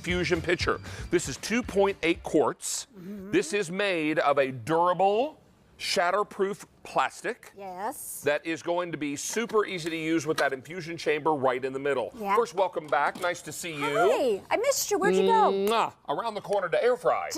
Infusion pitcher. This is 2.8 quarts. This is made of a durable, shatterproof plastic. Yes. That is going to be super easy to use with that infusion chamber right in the middle. Yeah. First, welcome back. Nice to see you. Hey, I missed you. Where'd you go? Mwah. Around the corner to air fry.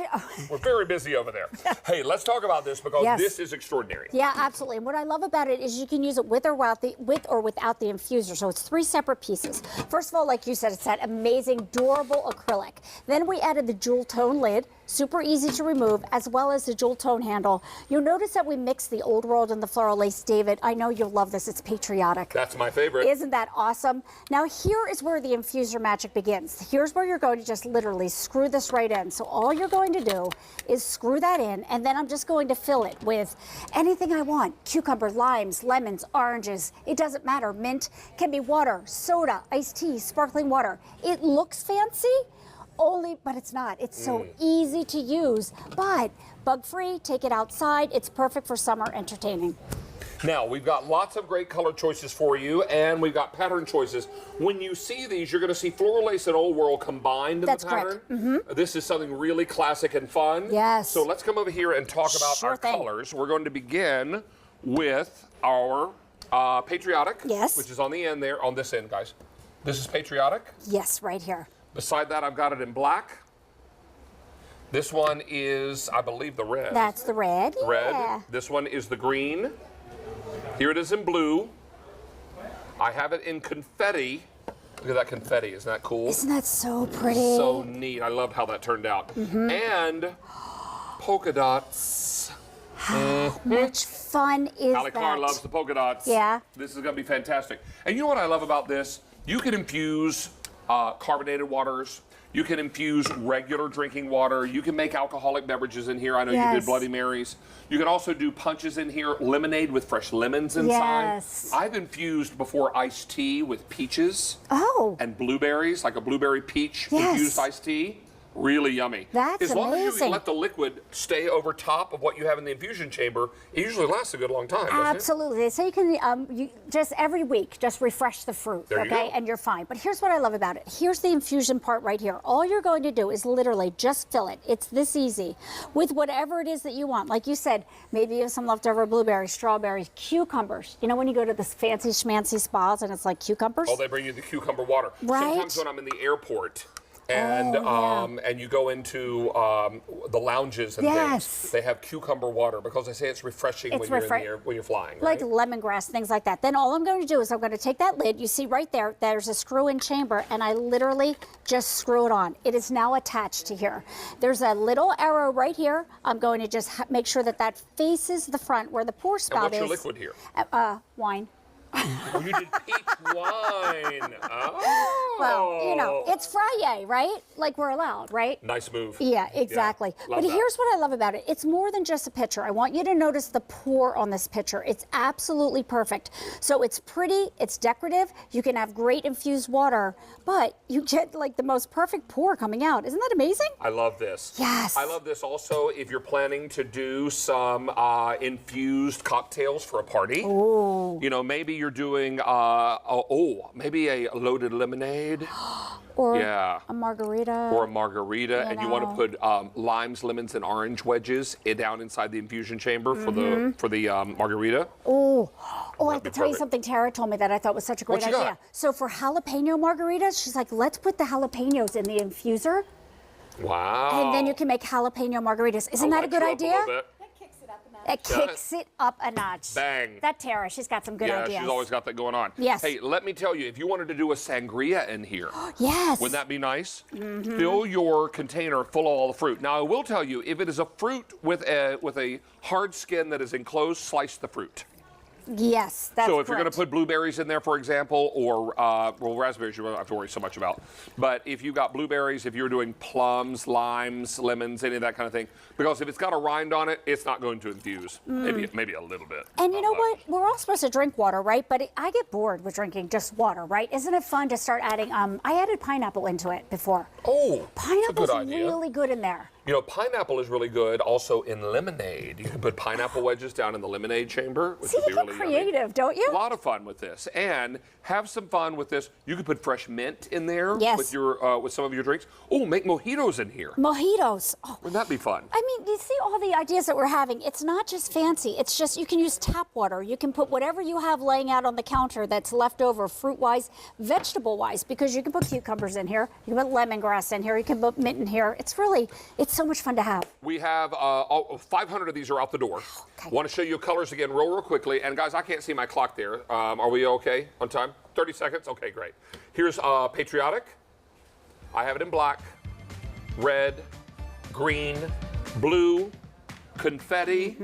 We're very busy over there. Hey, let's talk about this because this is extraordinary. Yeah, absolutely. And what I love about it is you can use it with or without the infuser. So it's 3 separate pieces. First of all, like you said, it's that amazing durable acrylic. Then we added the jewel tone lid, super easy to remove, as well as the jewel tone handle. You'll notice that we mixed the old world and the floral lace. David, I know you'll love this. It's patriotic. That's my favorite. Isn't that awesome? Now here is where the infuser magic begins. Here's where you're going to just literally screw this right in. So all you're going to do is screw that in, and then I'm just going to fill it with anything I want. Cucumber, limes, lemons, oranges. It doesn't matter. Mint, can be water, soda, iced tea, sparkling water. It looks fancy, but it's not. It's so easy to use, but bug-free. Take it outside. It's perfect for summer entertaining. Now, we've got lots of great color choices for you, and we've got pattern choices. When you see these, you're going to see floral lace and old world combined in the pattern. Correct. This is something really classic and fun. Yes. So let's come over here and talk about our colors. We're going to begin with our patriotic, which is on the end there, on this end, guys. This is patriotic. Yes, right here. Beside that, I've got it in black. This one is, I believe, the red. That's the red. Red. This one is the green. Here it is in blue. I have it in confetti. Look at that confetti. Isn't that cool? Isn't that so pretty? So neat. I loved how that turned out. And polka dots. How much fun is Allie Clark loves the polka dots. Yeah. This is going to be fantastic. And you know what I love about this? You can infuse carbonated waters. You can infuse regular drinking water. You can make alcoholic beverages in here. I know you did Bloody Marys. You can also do punches in here, lemonade with fresh lemons inside. Yes. I've infused before iced tea with peaches and blueberries, like a blueberry peach infused iced tea. Really yummy. That's as long as you amazing. let the liquid stay over top of what you have in the infusion chamber, it usually lasts a good long time. Absolutely. So you can you just every week just refresh the fruit, and you're fine. But here's what I love about it. Here's the infusion part right here. All you're going to do is literally just fill it. It's this easy with whatever it is that you want. Like you said, maybe you have some leftover blueberries, strawberries, cucumbers. You know when you go to this fancy schmancy spas and it's like cucumbers? Oh, they bring you the cucumber water. Right. Sometimes when I'm in the airport, and and you go into the lounges and things, they have cucumber water because they say it's refreshing when you're in the air, when you're flying, like lemongrass, things like that. Then all I'm going to do is I'm going to take that lid. You see right there, there's a screw-in chamber, and I literally just screw it on. It is now attached to here. There's a little arrow right here. I'm going to just make sure that that faces the front where the pour spout is. And what's your liquid here? Wine. Oh, you did peach wine. Oh. Well, you know, it's Friday, right? Like we're allowed, right? Nice move. Yeah, exactly. But here's what I love about it. It's more than just a pitcher. I want you to notice the pour on this pitcher. It's absolutely perfect. So it's pretty, it's decorative. You can have great infused water, but you get like the most perfect pour coming out. Isn't that amazing? I love this. Yes. I love this also if you're planning to do some infused cocktails for a party. Oh. You know, maybe you're doing maybe a loaded lemonade. Or a margarita. Or a margarita, and you want to put limes, lemons, and orange wedges down inside the infusion chamber for the margarita. Oh, I have to tell you something Tara told me that I thought was such a great idea. Got? So for jalapeno margaritas, she's like, let's put the jalapenos in the infuser. Wow. And then you can make jalapeno margaritas. Isn't that a good idea? It kicks it up a notch. Bang. That Tara, she's got some good ideas. Yeah, she's always got that going on. Yes. Hey, let me tell you, if you wanted to do a sangria in here, yes. Wouldn't that be nice? Fill your container full of all the fruit. Now, I will tell you, if it is a fruit with a hard skin that is enclosed, slice the fruit. Yes, that's So if you're going to put blueberries in there, for example, or well, raspberries you don't have to worry so much about. But if you've got blueberries, if you're doing plums, limes, lemons, any of that kind of thing, because if it's got a rind on it, it's not going to infuse. Maybe a little bit. And you know what? We're all supposed to drink water, right? But I get bored with drinking just water, right? Isn't it fun to start adding? I added pineapple into it before. Oh, pineapple's that's a good idea. really good in there. You know, pineapple is really good also in lemonade. You can put pineapple wedges down in the lemonade chamber, which See, would be you get really creative, yummy. don't you? A lot of fun with this, and have some fun with this. You could put fresh mint in there with your with some of your drinks. Oh, make mojitos in here. Mojitos. Oh. Wouldn't that be fun? I mean, you see all the ideas that we're having. It's not just fancy. It's just you can use tap water. You can put whatever you have laying out on the counter that's left over, fruit-wise, vegetable-wise, because you can put cucumbers in here. You can put lemongrass in here. You can put mint in here. It's so much fun to have. We have 500 of these are out the door. Okay. Want to show you colors again real quickly. And guys, I can't see my clock there. Are we okay on time? 30 seconds? Okay, great. Here's Patriotic. I have it in black, red, green, blue, confetti.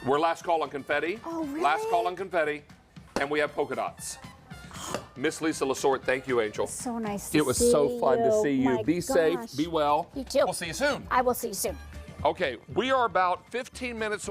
We're last call on confetti. Oh, really? Last call on confetti. And we have polka dots. Miss Lisa Lasort, thank you, Angel. So nice to see you. It was so fun to see you. My Be safe, gosh. be well. You too. We'll see you soon. I will see you soon. Okay, we are about 15 minutes